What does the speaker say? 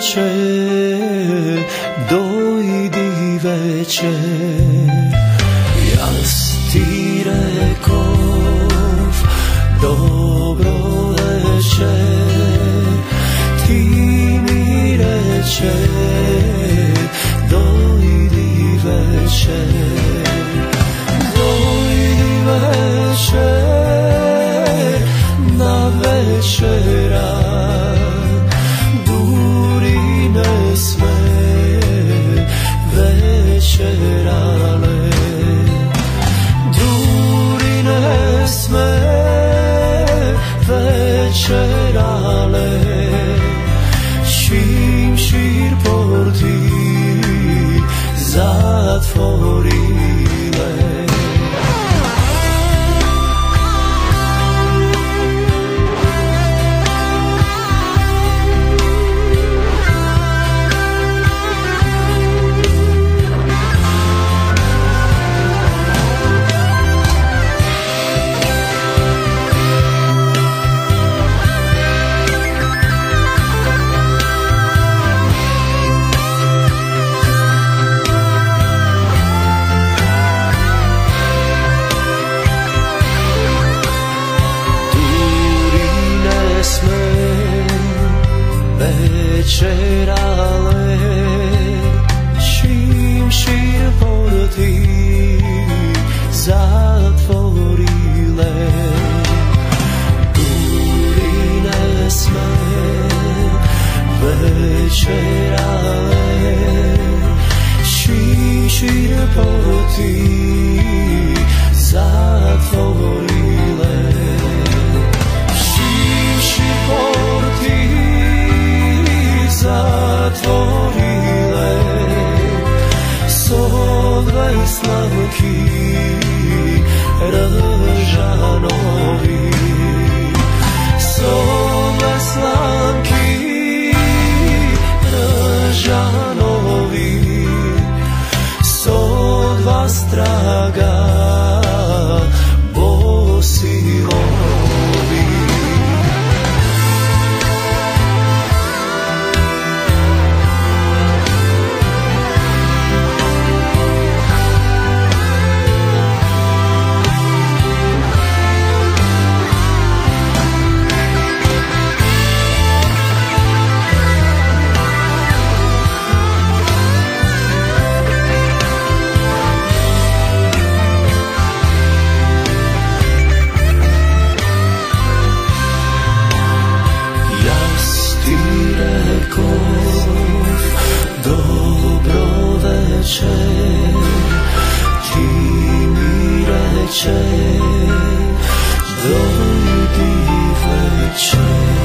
večer, dojdi večer. Jas ti rekov, dobro večer, ti mi reče, dojdi večer. Dojdi večer, na večera, duri ne sme večerale. Duri ne sme večerale, čim šir porti zatvorile. Večerale, čim šir porti zatvorile. Duri ne sme večerale, čim šir porti zatvorile. Čim šir porti zatvorile, so dve slavki Ržanovi, so dve slavki Ržanovi, so dva straga Bosilovi. Dobro večer, ti mi reče, dojdi večer.